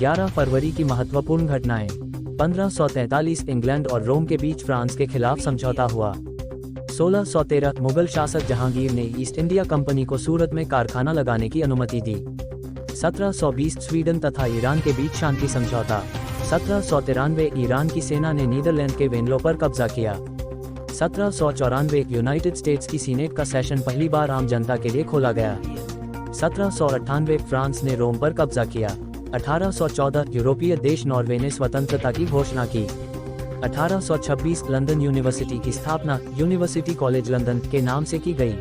11 फरवरी की महत्वपूर्ण घटनाएं। 1543 इंग्लैंड और रोम के बीच फ्रांस के खिलाफ समझौता हुआ। 1613 मुगल शासक जहांगीर ने ईस्ट इंडिया कंपनी को सूरत में कारखाना लगाने की अनुमति दी। 1720 स्वीडन तथा ईरान के बीच शांति समझौता। 1793 ईरान की सेना ने नीदरलैंड के वेनलो पर कब्जा किया। 1794 यूनाइटेड स्टेट्स की सीनेट का सेशन पहली बार आम जनता के लिए खोला गया। 1798 फ्रांस ने रोम पर कब्जा किया। 1814 यूरोपीय देश नॉर्वे ने स्वतंत्रता की घोषणा की। 1826 लंदन यूनिवर्सिटी की स्थापना यूनिवर्सिटी कॉलेज लंदन के नाम से की गई।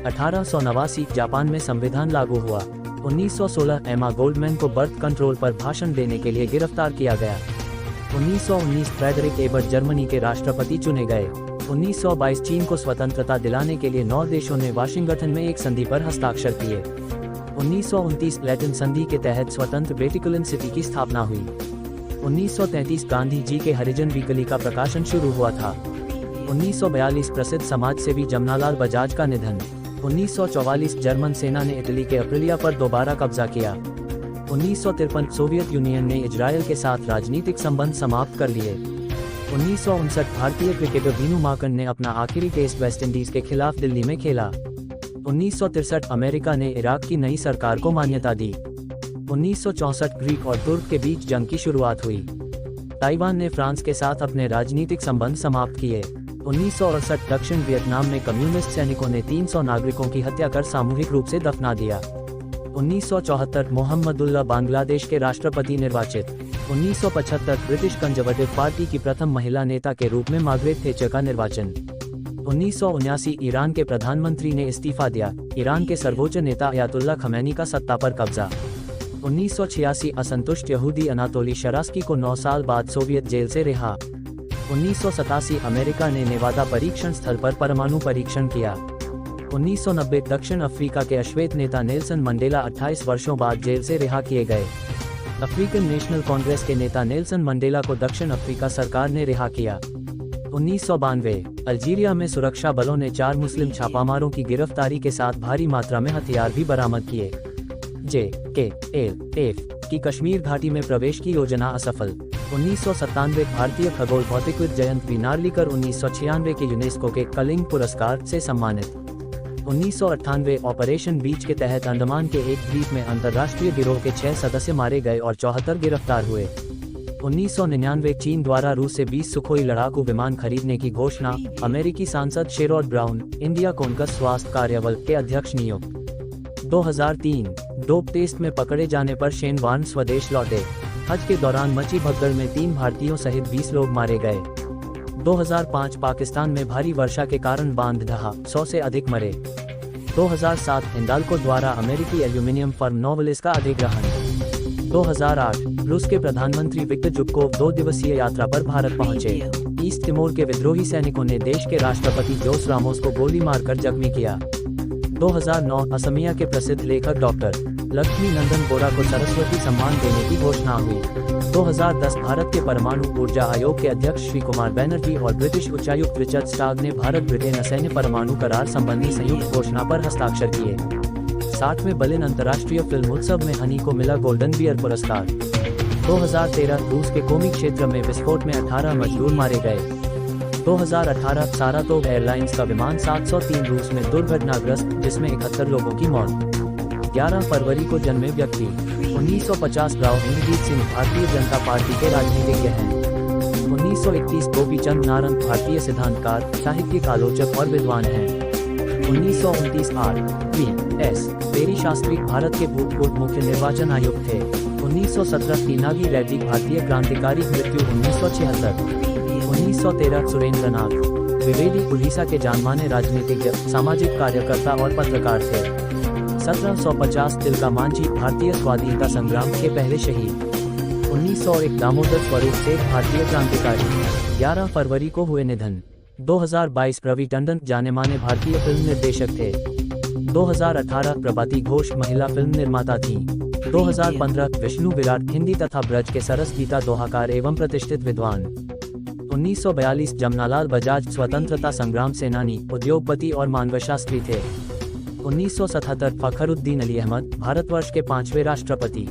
1889 जापान में संविधान लागू हुआ। 1916 एमा गोल्डमैन को बर्थ कंट्रोल पर भाषण देने के लिए गिरफ्तार किया गया। 1919 फ्रेडरिक एबर्ट जर्मनी के राष्ट्रपति चुने गए। 1922 चीन को स्वतंत्रता दिलाने के लिए 9 देशों ने वाशिंगटन में एक संधि पर हस्ताक्षर किए। 1929 लैटिन संधि के तहत स्वतंत्र वेटिकुलन सिटी की स्थापना हुई। 1933 गांधी जी के हरिजन वीकली का प्रकाशन शुरू हुआ था। 1942 प्रसिद्ध समाजसेवी जमनालाल बजाज का निधन। 1944 जर्मन सेना ने इटली के अप्रिलिया पर दोबारा कब्जा किया। 1953 सोवियत यूनियन ने इजरायल के साथ राजनीतिक संबंध समाप्त कर लिए। 1959 भारतीय क्रिकेटर वीनू मार्कंड ने अपना आखिरी टेस्ट वेस्टइंडीज के खिलाफ दिल्ली में खेला। 1963 अमेरिका ने इराक की नई सरकार को मान्यता दी। 1964 ग्रीक और तुर्क के बीच जंग की शुरुआत हुई। ताइवान ने फ्रांस के साथ अपने राजनीतिक संबंध समाप्त किए। 1968 दक्षिण वियतनाम में कम्युनिस्ट सैनिकों ने 300 नागरिकों की हत्या कर सामूहिक रूप से दफना दिया। 1974 मोहम्मदुल्लाह बांग्लादेश के राष्ट्रपति निर्वाचित। 1975 ब्रिटिश कंजर्वेटिव पार्टी की प्रथम महिला नेता के रूप में मार्गरेट थैचर का निर्वाचन। 1979 ईरान के प्रधानमंत्री ने इस्तीफा दिया। ईरान के सर्वोच्च नेता अयातुल्लाह खमैनी का सत्ता पर कब्जा। 1986 असंतुष्ट यहूदी अनातोली शरास्की को 9 साल बाद सोवियत जेल से रिहा। 1987 अमेरिका ने नेवादा परीक्षण स्थल पर परमाणु परीक्षण किया। 1990 दक्षिण अफ्रीका के अश्वेत नेता नेल्सन मंडेला 28 वर्षों बाद जेल से रिहा किए गए। अफ्रीकन नेशनल कांग्रेस के नेता नेल्सन मंडेला को दक्षिण अफ्रीका सरकार ने रिहा किया। 1992 अल्जीरिया में सुरक्षा बलों ने 4 मुस्लिम छापामारों की गिरफ्तारी के साथ भारी मात्रा में हथियार भी बरामद किए। JKLF की कश्मीर घाटी में प्रवेश की योजना असफल। 1997 भारतीय खगोल भौतिकविद जयंत वी नार्लिकर 1996 के यूनेस्को के कलिंग पुरस्कार से सम्मानित। 1998 ऑपरेशन बीच के तहत अंडमान के एक द्वीप में अंतर्राष्ट्रीय गिरोह के 6 सदस्य मारे गए और 74 गिरफ्तार हुए। 1999 चीन द्वारा रूस से 20 सुखोई लड़ाकू विमान खरीदने की घोषणा। अमेरिकी सांसद शेरॉड ब्राउन इंडिया कॉन्कस स्वास्थ्य कार्यबल के अध्यक्ष नियुक्त। 2003 डोप टेस्ट में पकड़े जाने पर शेन वार्न स्वदेश लौटे। हज के दौरान मची भगदड़ में 3 भारतीयों सहित 20 लोग मारे गए। 2005 पाकिस्तान में भारी वर्षा के कारण बांध ढहा, 100 से अधिक मरे। 2007 हिंडाल्को द्वारा अमेरिकी एल्यूमिनियम फर्म नोवेलिस का अधिग्रहण। 2008 रूस के प्रधानमंत्री विक्टर जुबकोव 2 दिवसीय यात्रा पर भारत पहुंचे। ईस्ट तिमोर के विद्रोही सैनिकों ने देश के राष्ट्रपति जोस रामोस को गोली मारकर जख्मी किया। 2009 असमिया के प्रसिद्ध लेखक डॉक्टर लक्ष्मी नंदन बोरा को सरस्वती सम्मान देने की घोषणा हुई। 2010 भारत के परमाणु ऊर्जा आयोग के अध्यक्ष श्री कुमार बैनर्जी और ब्रिटिश उच्चायुक्त रिचर्ड स्टाग ने भारत ब्रिटेन असैन्य परमाणु करार संबंधी संयुक्त घोषणा पर हस्ताक्षर किए। 60वें बर्लिन अंतर्राष्ट्रीय फिल्म उत्सव में हनी को मिला गोल्डन बियर पुरस्कार। 2013 रूस के कोमी क्षेत्र में विस्फोट में 18 मजदूर मारे गए। 2018 सारातोव एयरलाइंस का विमान 703 रूस में दुर्घटनाग्रस्त, जिसमें 71 लोगों की मौत। 11 फरवरी को जन्मे व्यक्ति। 1950 राव इंद्रजीत सिंह भारतीय जनता पार्टी के राजनीतिज्ञ हैं। 1921 गोपीचंद नारंग भारतीय सिद्धांतकार, साहित्यिक आलोचक और विद्वान हैं। 1929 R.V.S. पेरी शास्त्री भारत के भूतपूर्व मुख्य निर्वाचन आयुक्त थे। 1917 पीनागी रेड्डी भारतीय क्रांतिकारी, मृत्यु 1976। 1913 सुरेंद्र नाथ द्विवेदी उड़ीसा के जानमाने राजनीतिज्ञ, सामाजिक कार्यकर्ता और पत्रकार थे। 1750 तिलका मांझी भारतीय स्वाधीनता संग्राम के पहले शहीद। 1901 दामोदर स्वरूप सेठ भारतीय क्रांतिकारी। 11 फरवरी को हुए निधन। 2022 रवि टंडन जानेमाने भारतीय फिल्म निर्देशक थे। 2018 प्रभाती घोष महिला फिल्म निर्माता थीं। 2015 विष्णु विराट हिंदी तथा ब्रज के सरस गीता दोहाकार एवं प्रतिष्ठित विद्वान। 1942 जमनालाल बजाज स्वतंत्रता संग्राम सेनानी, उद्योगपति और मानवशास्त्री थे। 1977 फखरुद्दीन अली अहमद भारतवर्ष के 5वें राष्ट्रपति।